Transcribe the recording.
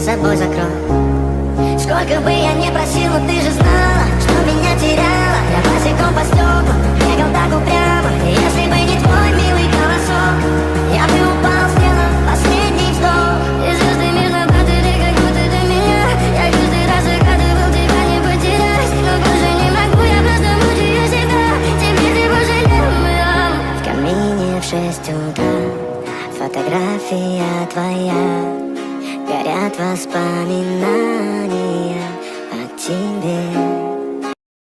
собой закрой. Сколько бы я не просил, но ты же знала, что меня теряла. Я босиком по стеклам бегал так упрямо. И если бы не твой милый голосок, я бы упал, сделав последний вздох. И звезды мирно падали, как будто до меня. Я каждый раз загадывал тебя не потерять, но больше не могу, я просто мучаю себя. Теперь ты пожалел. В камине в 6 утра фотография твоя, горят воспоминания о тебе.